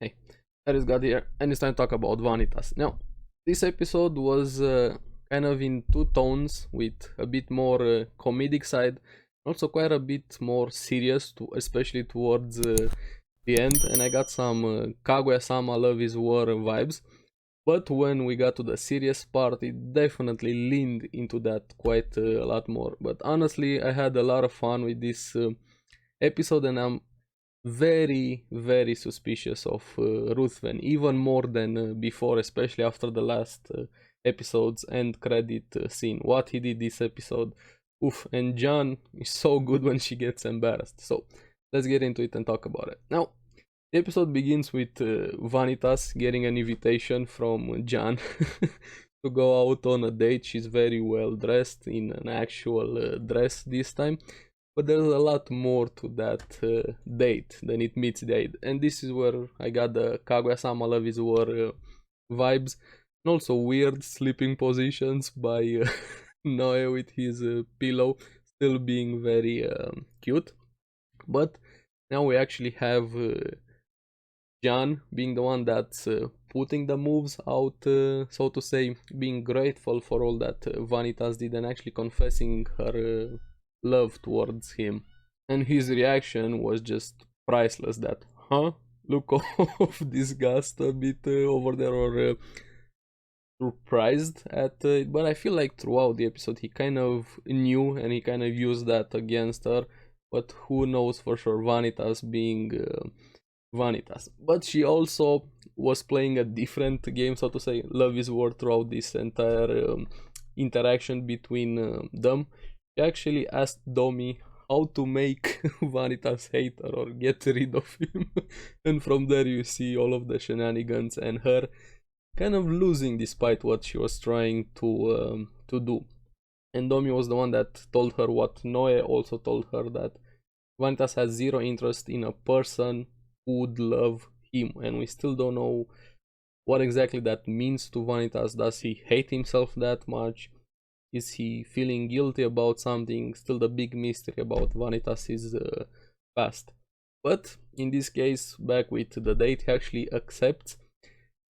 Hey, ARESxGOD here, and it's time to talk about Vanitas. Now, this episode was kind of in two tones, with a bit more comedic side, also quite a bit more serious, especially towards the end, and I got some Kaguya-sama Love is War vibes. But when we got to the serious part, it definitely leaned into that quite a lot more. But honestly, I had a lot of fun with this episode, and I'm very suspicious of Ruthven, even more than before, especially after the last episode's end credit scene. What he did this episode, oof! And John is so good when she gets embarrassed. So let's get into it and talk about it. Now, the episode begins with Vanitas getting an invitation from John to go out on a date. She's very well dressed in an actual dress this time. But there's a lot more to that date than it meets the eye. And this is where I got the Kaguya-sama Love is War vibes. And also weird sleeping positions by Noe with his pillow still being very cute. But now we actually have John being the one that's putting the moves out, so to say, being grateful for all that Vanitas did and actually confessing her love towards him. And his reaction was just priceless. That, huh? Look of disgust a bit over there, or surprised at it. But I feel like throughout the episode he kind of knew and he kind of used that against her. But who knows for sure, Vanitas being Vanitas. But she also was playing a different game, so to say. Love is War throughout this entire interaction between them. She actually asked Domi how to make Vanitas hate her or get rid of him. And from there you see all of the shenanigans and her kind of losing despite what she was trying to do. And Domi was the one that told her what Noe also told her, that Vanitas has zero interest in a person who would love him. And we still don't know what exactly that means to Vanitas. Does he hate himself that much? Is he feeling guilty about something? Still the big mystery about Vanitas' past. But in this case, back with the date, he actually accepts.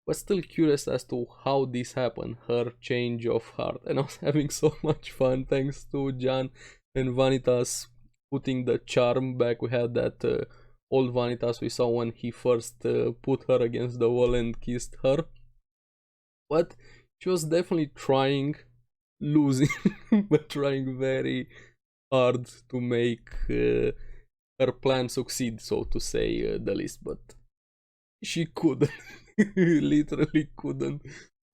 But still curious as to how this happened, her change of heart. And I was having so much fun thanks to John and Vanitas putting the charm back. We had that old Vanitas we saw when he first put her against the wall and kissed her. But she was definitely trying, losing, but trying very hard to make her plan succeed, so to say the least. But she couldn't. Literally couldn't.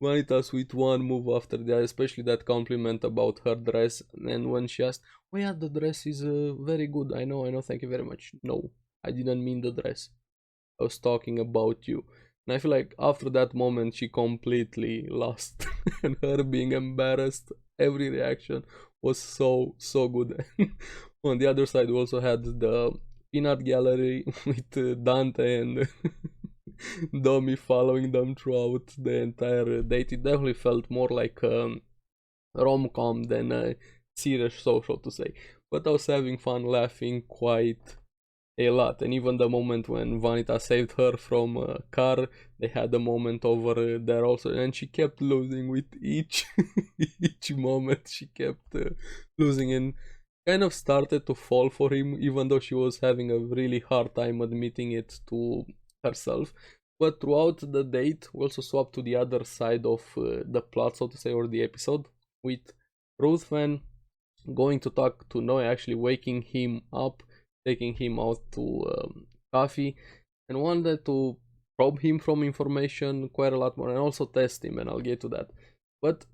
Vanitas with one move after the other, especially that compliment about her dress. And when she asked, oh yeah, the dress is very good, I know, thank you very much. No, I didn't mean the dress, I was talking about you. And I feel like after that moment she completely lost. And her being embarrassed, every reaction was so good. On the other side we also had the peanut gallery with Dante and Domi following them throughout the entire date. It definitely felt more like a rom-com than a serious show, so to say. But I was having fun, laughing quite a lot. And even the moment when Vanita saved her from a car, they had a moment over there also, and she kept losing with each each moment. She kept losing and kind of started to fall for him, even though she was having a really hard time admitting it to herself. But throughout the date we also swapped to the other side of the plot, so to say, or the episode, with Ruthven going to talk to Noe, actually waking him up, taking him out to coffee, and wanted to probe him from information quite a lot more and also test him, and I'll get to that. But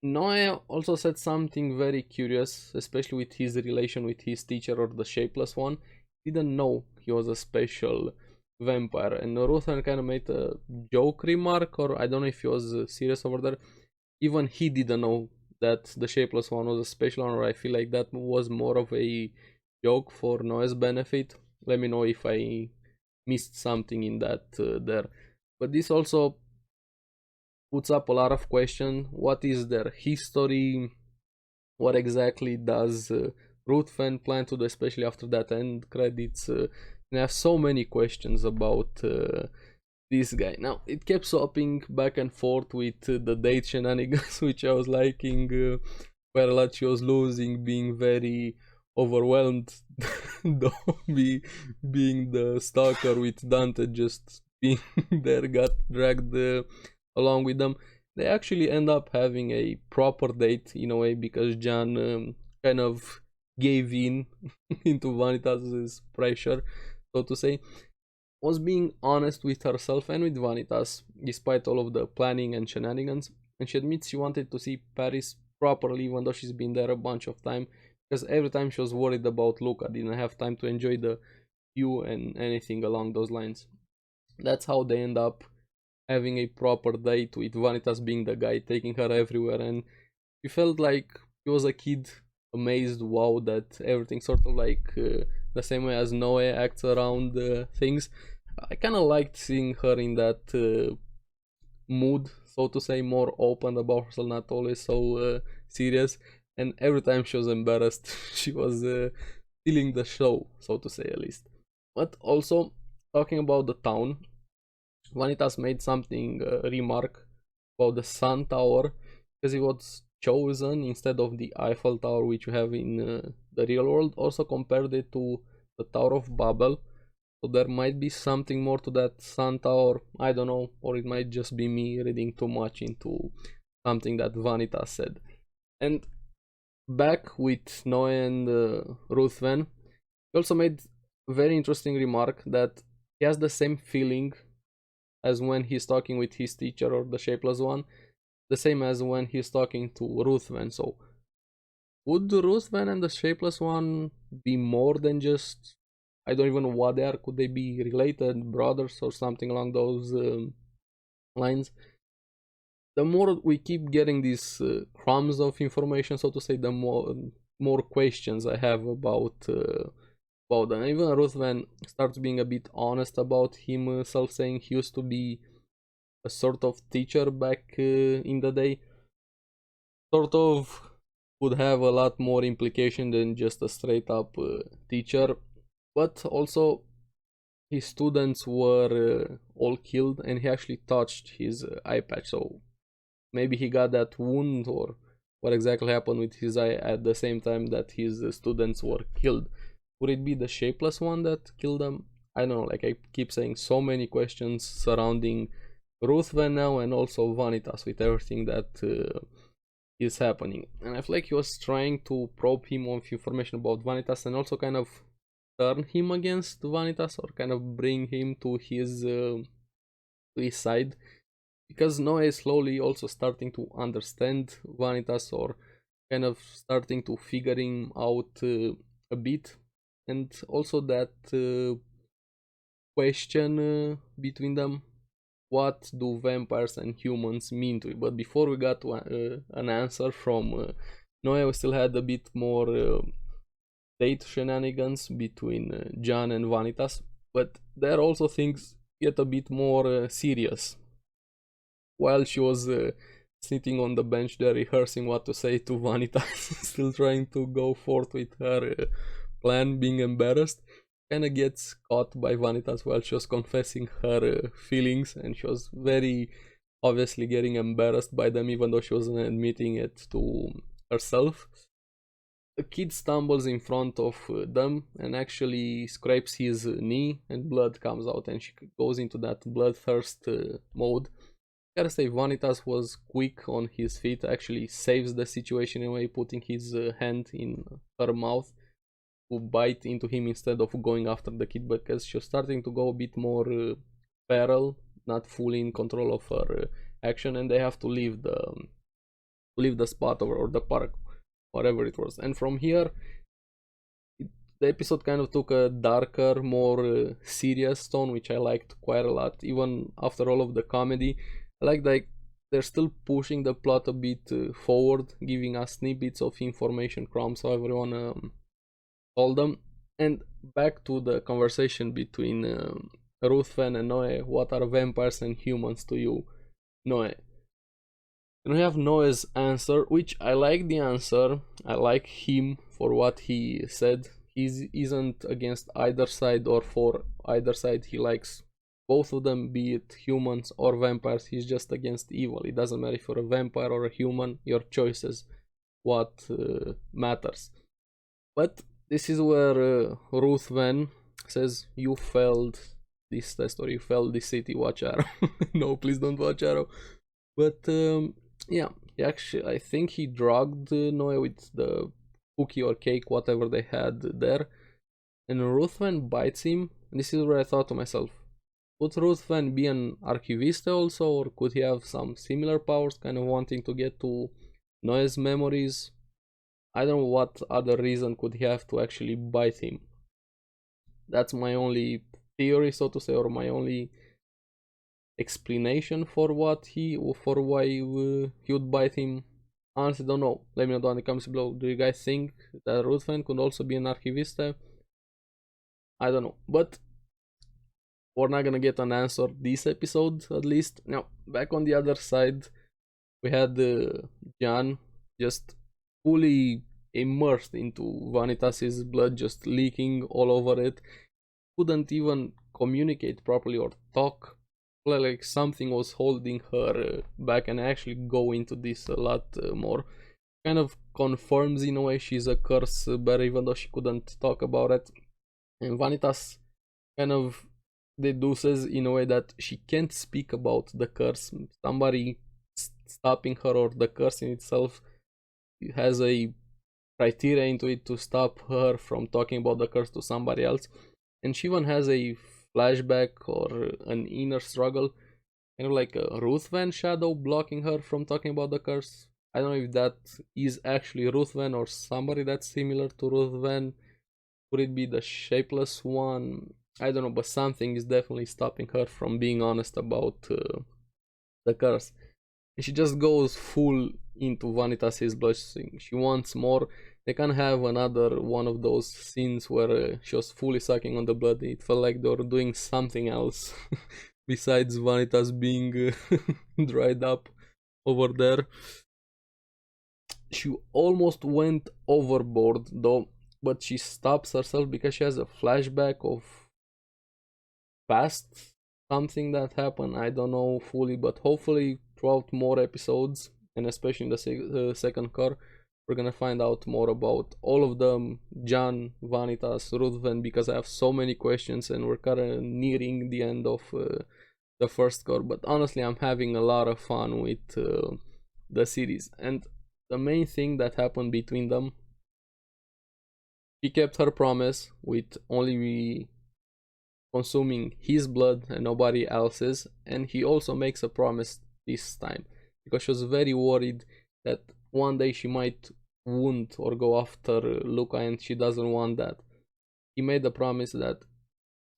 Noe also said something very curious, especially with his relation with his teacher, or the shapeless one. He didn't know he was a special vampire, and Ruthven kind of made a joke remark, or I don't know if he was serious over there. Even he didn't know that the shapeless one was a special one, or I feel like that was more of a joke for Noah's benefit. Let me know if I missed something in that there. But this also puts up a lot of questions. What is their history? What exactly does Ruthven plan to do, especially after that end credits? And I have so many questions about this guy. Now it kept swapping back and forth with the date shenanigans, which I was liking quite a lot. She was losing, being very overwhelmed. Dobby being the stalker with Dante just being there, got dragged along with them. They actually end up having a proper date in a way because Jan kind of gave in into Vanitas' pressure, so to say, was being honest with herself and with Vanitas, despite all of the planning and shenanigans, and she admits she wanted to see Paris properly, even though she's been there a bunch of time, because every time she was worried about Luca, didn't have time to enjoy the view and anything along those lines. That's how they end up having a proper date, with Vanitas being the guy taking her everywhere, and she felt like she was a kid, amazed, wow, that everything sort of like the same way as Noe acts around things. I kind of liked seeing her in that mood, so to say, more open about herself, not always so serious. And every time she was embarrassed, she was stealing the show, so to say, at least. But also, talking about the town, Vanitas made something remark about the Sun Tower, because it was chosen instead of the Eiffel Tower, which you have in the real world. Also compared it to the Tower of Babel, so there might be something more to that Sun Tower, I don't know, or it might just be me reading too much into something that Vanitas said. And back with Noe and Ruthven, he also made a very interesting remark that he has the same feeling as when he's talking with his teacher or the Shapeless One, the same as when he's talking to Ruthven. So would Ruthven and the Shapeless One be more than just, I don't even know what they are, could they be related, brothers or something along those lines? The more we keep getting these crumbs of information, so to say, the more questions I have about them. Even Ruthven starts being a bit honest about himself, saying he used to be a sort of teacher back in the day. Sort of would have a lot more implication than just a straight up teacher, but also his students were all killed and he actually touched his eye patch, so maybe he got that wound or what exactly happened with his eye at the same time that his students were killed. Would it be the Shapeless One that killed them? I don't know, like I keep saying, so many questions surrounding Ruthven now, and also Vanitas with everything that is happening. And I feel like he was trying to probe him of information about Vanitas and also kind of turn him against Vanitas, or kind of bring him to his side, because Noe is slowly also starting to understand Vanitas, or kind of starting to figure him out a bit, and also that question between them, what do vampires and humans mean to you? But before we got to, an answer from Noe, we still had a bit more date shenanigans between Jan and Vanitas, but there are also things get a bit more serious. While she was sitting on the bench there rehearsing what to say to Vanitas, still trying to go forth with her plan, being embarrassed, kinda gets caught by Vanitas while she was confessing her feelings, and she was very obviously getting embarrassed by them, even though she wasn't admitting it to herself. A kid stumbles in front of them and actually scrapes his knee, and blood comes out, and she goes into that bloodthirst mode. Gotta say, Vanitas was quick on his feet, actually saves the situation in a way, putting his hand in her mouth to bite into him instead of going after the kid, because she was starting to go a bit more feral, not fully in control of her action, and they have to leave the spot or the park, whatever it was. And from here, the episode kind of took a darker, more serious tone, which I liked quite a lot. Even after all of the comedy, I like that they're still pushing the plot a bit forward, giving us snippets of information, crumbs, however you wanna call them. And back to the conversation between Ruthven and Noe. What are vampires and humans to you, Noe? And we have Noah's answer, which I like the answer. I like him for what he said. He isn't against either side or for either side. He likes both of them, be it humans or vampires, he's just against evil. It doesn't matter if you're a vampire or a human, your choices what matters. But this is where Ruth Van says, you failed this test, or you failed this city, watch Arrow. No, please don't watch Arrow. But yeah, he actually, I think he drugged Noe with the cookie or cake, whatever they had there, and Ruthven bites him. And this is where I thought to myself, could Ruthven be an archiviste also, or could he have some similar powers, kind of wanting to get to Noe's memories? I don't know what other reason could he have to actually bite him. That's my only theory, so to say, or my only explanation for why he would bite him. Honestly, don't know. Let me know down in the comments below. Do you guys think that Ruthven could also be an archiviste? I don't know, but we're not gonna get an answer this episode, at least. Now, back on the other side, we had Jan just fully immersed into Vanitas's blood, just leaking all over it. Couldn't even communicate properly or talk. Like something was holding her back, and I actually go into this a lot more. Kind of confirms in a way she's a curse bearer, even though she couldn't talk about it. And Vanitas kind of deduces in a way that she can't speak about the curse. Somebody stopping her, or the curse in itself has a criteria into it to stop her from talking about the curse to somebody else. And she even has a flashback or an inner struggle, kind of like a Ruthven shadow blocking her from talking about the curse. I don't know if that is actually Ruthven or somebody that's similar to Ruthven. Could it be the shapeless one? I don't know, but something is definitely stopping her from being honest about the curse. And she just goes full into Vanitas' bloodstream. She wants more. They can have another one of those scenes where she was fully sucking on the blood. It felt like they were doing something else besides Vanitas being dried up over there. She almost went overboard though, but she stops herself because she has a flashback of past something that happened. I don't know fully, but hopefully throughout more episodes, and especially in the second car, we're gonna find out more about all of them, Jan, Vanitas, Ruthven, because I have so many questions and we're kind of nearing the end of the first core. But honestly, I'm having a lot of fun with the series. And the main thing that happened between them, she kept her promise with only consuming his blood and nobody else's, and he also makes a promise this time because she was very worried that one day she might wound or go after Luca, and she doesn't want that. He made the promise that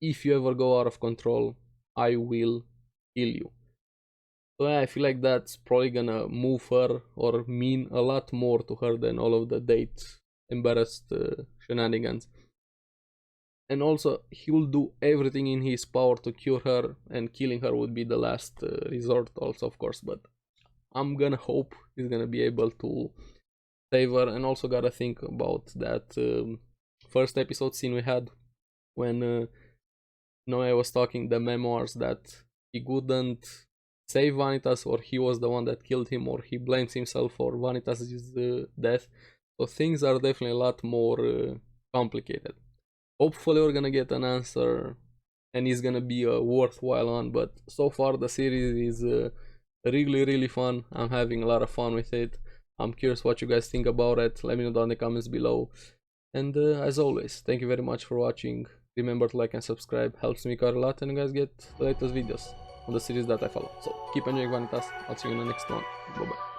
if you ever go out of control, I will kill you. So yeah, I feel like that's probably gonna move her or mean a lot more to her than all of the date embarrassed shenanigans. And also, he will do everything in his power to cure her, and killing her would be the last resort also, of course, but I'm gonna hope he's gonna be able to save her. And also gotta think about that first episode scene we had when Noe was talking the memoirs, that he couldn't save Vanitas, or he was the one that killed him, or he blames himself for Vanitas' death. So things are definitely a lot more complicated. Hopefully we're gonna get an answer and it's gonna be a worthwhile one, but so far the series is really fun. I'm having a lot of fun with it. I'm curious what you guys think about it. Let me know down in the comments below. And as always, thank you very much for watching. Remember to like and subscribe, helps me quite a lot, and you guys get the latest videos on the series that I follow. So keep enjoying Vanitas. I'll see you in the next one. Bye bye.